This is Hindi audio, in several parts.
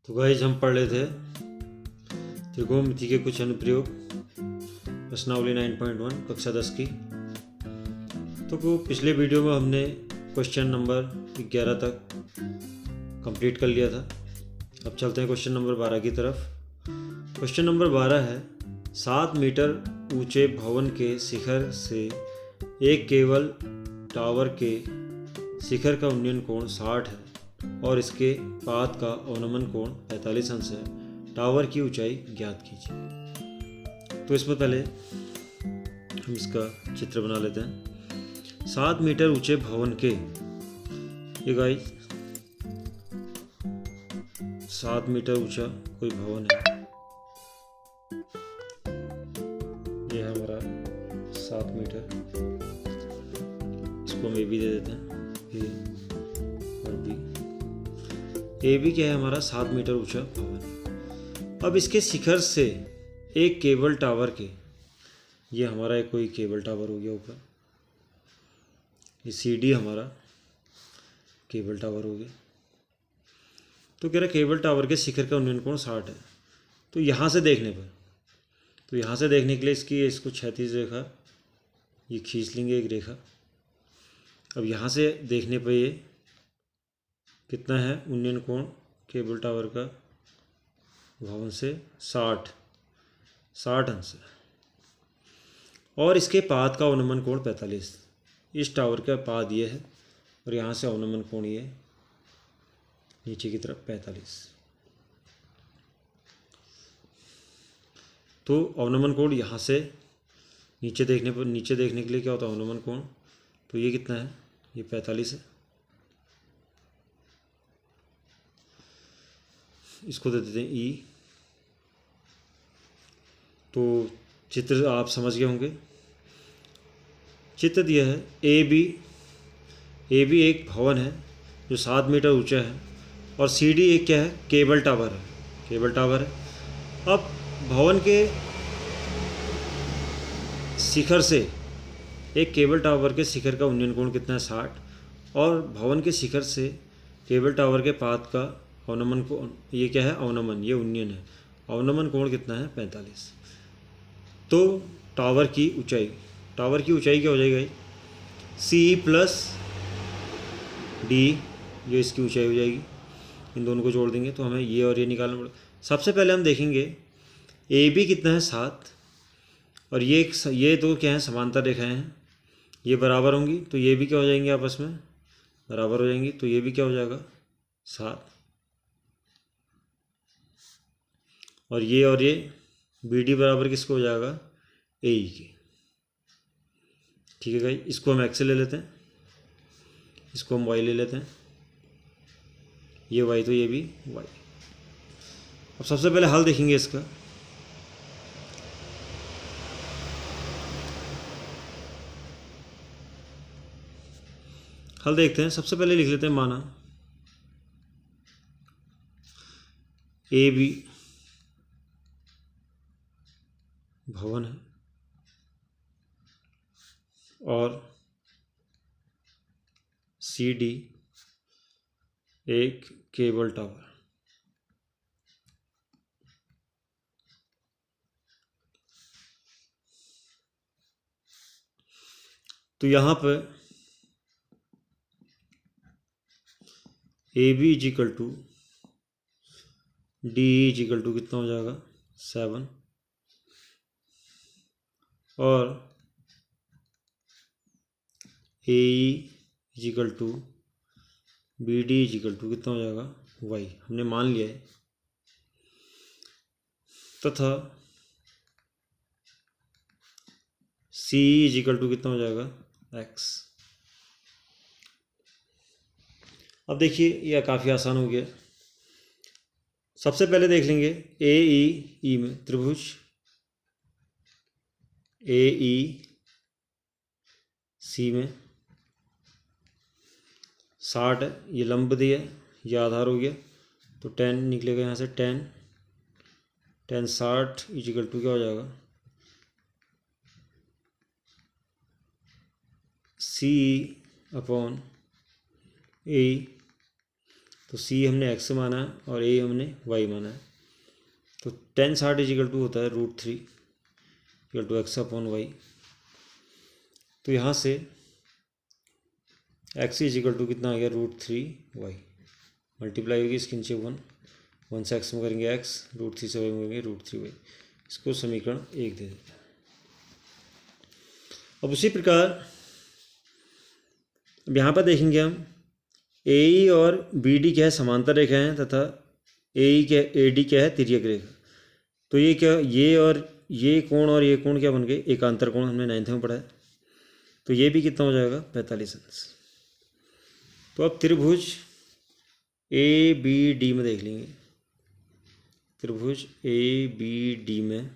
तो गाइस हम पढ़ रहे थे त्रिकोणमिति के कुछ अनुप्रयोग प्रश्नावली 9.1 कक्षा 10 की। तो पिछले वीडियो में हमने क्वेश्चन नंबर 11 तक कंप्लीट कर लिया था। अब चलते हैं क्वेश्चन नंबर 12 की तरफ। क्वेश्चन नंबर 12 है 7 मीटर ऊंचे भवन के शिखर से एक केबल टावर के शिखर का उन्नयन कोण 60 है और इसके पाद का अवनमन कोण 45 अंश है। टावर की ऊंचाई ज्ञात कीजिए। तो इसमें पहले हम इसका चित्र बना लेते हैं। 7 मीटर ऊंचे भवन के, ये गाइस 7 मीटर ऊंचा कोई भवन है। ये है हमारा 7 मीटर, इसको हम ए बी दे देते हैं। ए और बी, ए बी क्या है हमारा 7 मीटर ऊंचा भवन। अब इसके शिखर से एक केबल टावर के, ये हमारा एक कोई केबल टावर हो गया ऊपर, ये सी डी हमारा केबल टावर हो गया। तो कह रहा केबल टावर के शिखर का उन्नयन कोण 60 है। तो यहाँ से देखने पर, तो यहाँ से देखने के लिए इसको क्षैतिज रेखा ये खींच लेंगे एक रेखा। अब यहाँ से देखने पर ये कितना है उन्नयन कोण केबल टावर का भवन से 60 अंश है और इसके पाद का अवनमन कोण 45। इस टावर का पाद ये है और यहाँ से अवनमन कोण ये नीचे की तरफ 45। तो अवनमन कोण यहाँ से नीचे देखने के लिए क्या होता है अवनमन कोण, तो ये कितना है, ये 45 है। इसको दे देते हैं ई। तो चित्र आप समझ गए होंगे। चित्र दिया है ए बी एक भवन है जो 7 मीटर ऊंचा है और सी डी एक क्या है, केबल टावर है। अब भवन के शिखर से एक केबल टावर के शिखर का उन्नयन कोण कितना है 60 और भवन के शिखर से केबल टावर के पाद का अवनमन कोण, ये क्या है अवनमन, ये उन्नयन है। अवनमन कोण कितना है 45। तो टावर की ऊंचाई क्या हो जाएगी, सी प्लस डी, जो इसकी ऊंचाई हो जाएगी। इन दोनों को जोड़ देंगे तो हमें ये और ये निकालना पड़ेगा। सबसे पहले हम देखेंगे ए बी कितना है 7 और ये दो क्या है समांतर रेखाएं हैं, ये बराबर होंगी तो ये भी क्या हो जाएंगे आपस में बराबर हो जाएंगी। तो ये भी क्या हो जाएगा 7 और ये बी डी बराबर किसको हो जाएगा ए ई के। ठीक है भाई, इसको हम एक्स ले लेते हैं, इसको हम वाई ले लेते हैं, ये वाई तो ये भी वाई। अब सबसे पहले हल देखेंगे इसका। हल देखते हैं। सबसे पहले लिख लेते हैं, माना ए बी भवन है और सी डी एक केबल टावर। तो यहाँ पर A B is equal to D is equal to कितना हो जाएगा 7 और A is equal to B D is equal to कितना हो जाएगा वाई, हमने मान लिया है। तथा सी इजिकल टू कितना हो जाएगा एक्स। अब देखिए यह काफ़ी आसान हो गया। सबसे पहले देख लेंगे ए ई में त्रिभुज ए ई सी में 60 है, ये लंब दिया है, ये आधार हो गया तो 10 निकलेगा यहाँ से 10 60 इजिकल टू क्या हो जाएगा सी अपॉन ए तो सी हमने एक्स माना है और ए हमने वाई माना है। तो 10/60 इजिकल टू होता है √3 equal to x upon y. तो यहाँ से एक्स इजिकल टू कितना आ गया √3y, मल्टीप्लाई होगी इसके नीचे 1 से एक्स में करेंगे एक्स, √3 से वाई में करेंगे √3y। इसको समीकरण 1 दे देते हैं। अब उसी प्रकार अब यहाँ पर देखेंगे हम ए और बी डी क्या है, समांतर रेखा हैं तथा ए डी क्या है, तिर्यक रेखा। तो ये क्या, ये और ये कोण और ये कोण क्या बन गए, एकांतर कोण, हमने 9th में पढ़ा है। तो ये भी कितना हो जाएगा 45 अंश। तो अब त्रिभुज ए बी डी में देख लेंगे। त्रिभुज ए बी डी में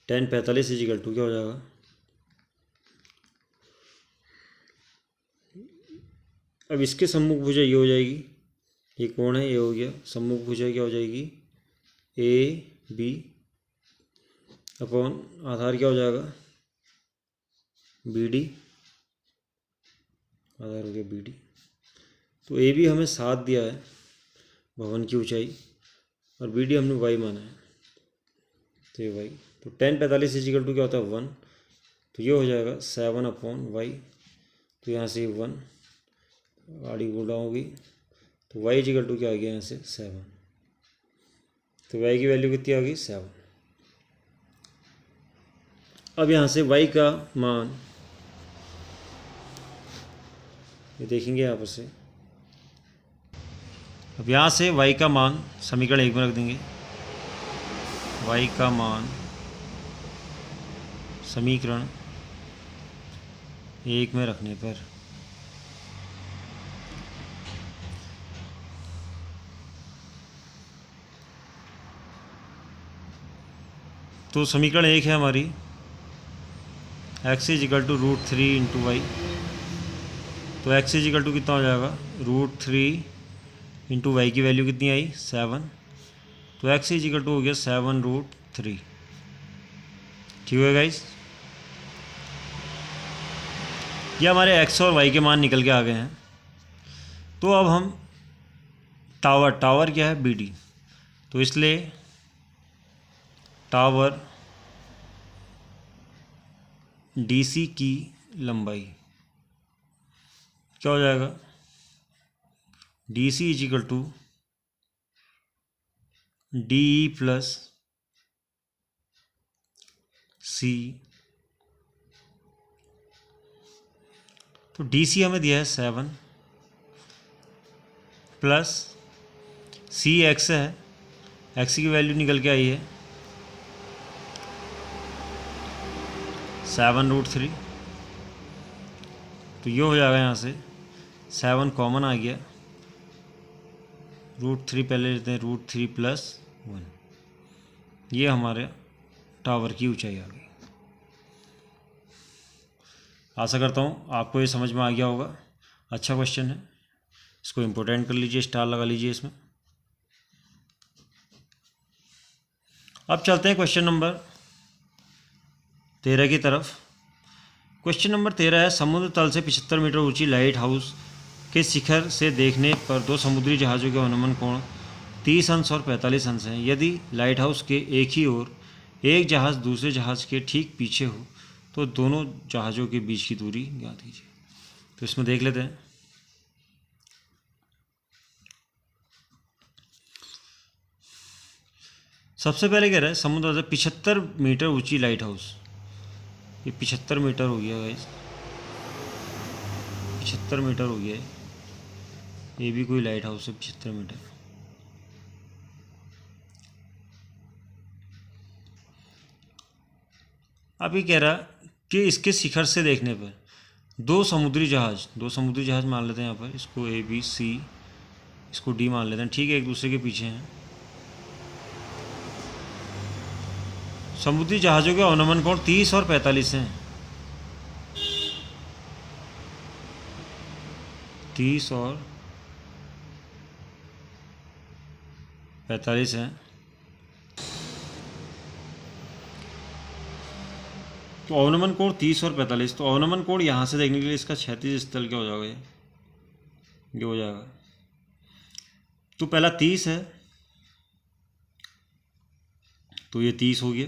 tan 45 इजिकल टू क्या हो जाएगा, अब इसके सम्मुख भुजा ये हो जाएगी, ये कोण है, ये हो गया, सम्मुख भुजा क्या हो जाएगी ए बी अपॉन आधार क्या हो जाएगा बी डी, आधार हो गया बी डी। तो ए बी हमें 7 दिया है भवन की ऊंचाई और बी डी हमने वाई माना है, तो ये वाई। तो tan 45 इजिकल टू क्या होता है 1, तो ये हो जाएगा 7/y। तो यहाँ से 1 गाड़ी गुणा होगी, तो y इजिकल टू क्या आ गया यहाँ से 7। तो y की वैल्यू कितनी आ गई 7। अब यहाँ से y का मान ये देखेंगे यहाँ पर से, अब यहाँ से y का मान समीकरण 1 में रख देंगे। y का मान समीकरण 1 में रखने पर तो समीकरण 1 है हमारी x is equal to √3 into y. तो x इजिकल टू कितना हो जाएगा √3 इंटू वाई की वैल्यू कितनी आई 7। तो x इजिकल टू हो गया 7√3। ठीक है गाइस, ये हमारे x और y के मान निकल के आ गए हैं। तो अब हम टावर क्या है BD, तो इसलिए टावर DC की लंबाई क्या हो जाएगा DC is equal to DE plus C। तो DC हमें दिया है 7 प्लस C x है, x की वैल्यू निकल के आई है 7√3। तो ये हो जाएगा, यहाँ से 7 कॉमन आ गया, √3 पहले लेते हैं, √3 + 1। ये हमारे टावर की ऊंचाई आ गई। आशा करता हूँ आपको ये समझ में आ गया होगा। अच्छा क्वेश्चन है, इसको इम्पोर्टेंट कर लीजिए, स्टार लगा लीजिए इसमें। अब चलते हैं क्वेश्चन नंबर 13 की तरफ। क्वेश्चन नंबर 13 है, समुद्र तल से 75 मीटर ऊंची लाइट हाउस के शिखर से देखने पर दो समुद्री जहाज़ों के अनुमान कोण 30 अंश और 45 अंश हैं। यदि लाइट हाउस के एक ही ओर एक जहाज़ दूसरे जहाज़ के ठीक पीछे हो तो दोनों जहाज़ों के बीच की दूरी ज्ञात कीजिए। तो इसमें देख लेते हैं। सबसे पहले कह रहा है समुद्र से 75 मीटर ऊंची लाइट हाउस। ये 75 मीटर हो गया गाइस, 75 मीटर हो गया है। ये भी कोई लाइट हाउस है 75 मीटर। अब ये कह रहा कि इसके शिखर से देखने पर दो समुद्री जहाज मान लेते हैं यहाँ पर, इसको A B C, इसको D मान लेते हैं, ठीक है, एक दूसरे के पीछे हैं। समुद्री जहाज़ों के अनुमान कोण 30 और 45 हैं। 30 और 45 हैं। तो अनुमान कोण 30 और 45। तो अनुमान कोण यहाँ से देखने के लिए इसका क्षैतिज स्थल क्या हो जाएगा, ये हो जाएगा। तो पहला 30 है, तो ये 30 हो गया,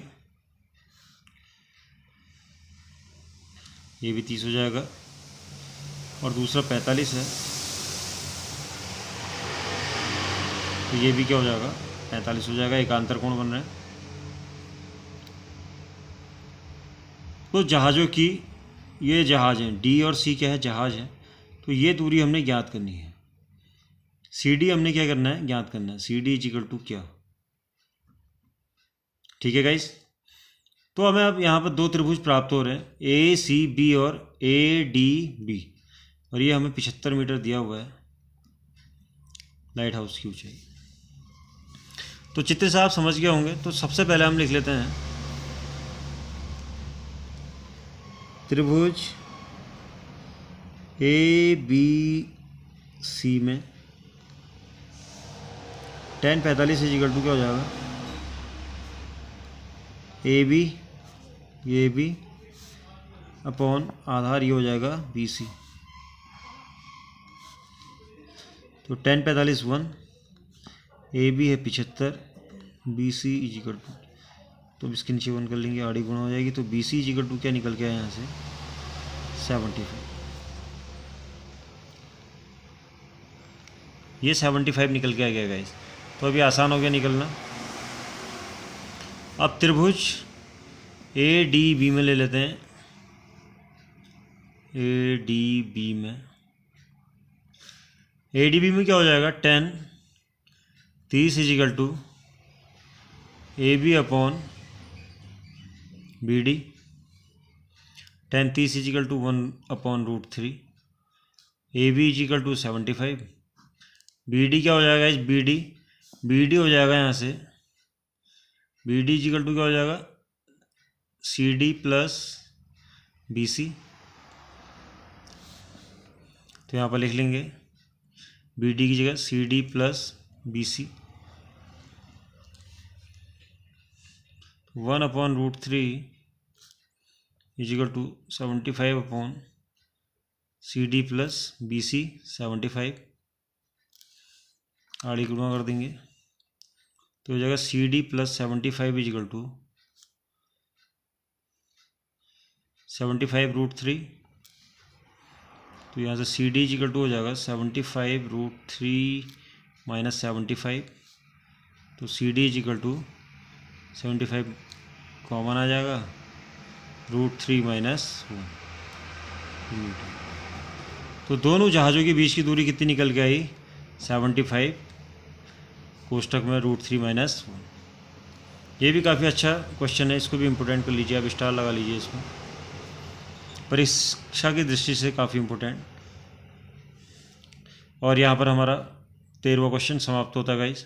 ये भी 30 हो जाएगा। और दूसरा 45 है, तो ये भी क्या हो जाएगा, 45 हो जाएगा। एकांतर कोण बन रहा है। तो जहाज़ों की, ये जहाज़ हैं, डी और सी क्या है, जहाज़ है। तो ये दूरी हमने ज्ञात करनी है। सी डी हमने क्या करना है, ज्ञात करना है। C D is equal to क्या, ठीक है गाइस। तो हमें अब यहाँ पर दो त्रिभुज प्राप्त हो रहे हैं, ए सी बी और ए डी बी, और ये हमें 75 मीटर दिया हुआ है लाइट हाउस की ऊंचाई। तो चित्र से आप समझ गए होंगे। तो सबसे पहले हम लिख लेते हैं त्रिभुज ए बी सी में tan 45 इज इक्वल टू क्या हो जाएगा, ए बी, ये बी अपॉन आधार ये हो जाएगा बी सी। तो tan 45 1, ए बी है 75, B C is equal to, तो इसके नीचे 1 कर लेंगे, आड़ी गुणा हो जाएगी। तो B C is equal to क्या निकल के आया यहाँ से, 75। ये 75 निकल के आ गया गाइस। तो अभी आसान हो गया निकलना। अब त्रिभुज ए डी बी में ले लेते हैं। ए डी बी में, ए डी बी में क्या हो जाएगा, tan 30 is equal to A B upon B D. tan 30 is equal to 1 upon √3। A B is equal to 75। B D क्या हो जाएगा इस, बी डी हो जाएगा यहाँ से, B D is equal to क्या हो जाएगा, C D plus B C. तो यहाँ पर लिख लेंगे बी डी की जगह C D plus B C, 1 upon √3 is equal to 75 upon C D plus B C 75। आड़ी गुणा कर देंगे, तो हो जाएगा C D plus 75 is equal to 75 √3। तो यहाँ से C D is equal to हो जाएगा 75 √3 माइनस 75। तो C D is equal to 75 common आ जाएगा, √3 माइनस 1। तो दोनों जहाज़ों के बीच की दूरी कितनी निकल के आई, 75 कोष्टक में √3 माइनस 1। ये भी काफ़ी अच्छा क्वेश्चन है, इसको भी इम्पोर्टेंट कर लीजिए, आप स्टार लगा लीजिए इसमें, परीक्षा की दृष्टि से काफ़ी इम्पोर्टेंट। और यहाँ पर हमारा 13वां क्वेश्चन समाप्त होता है गाइस।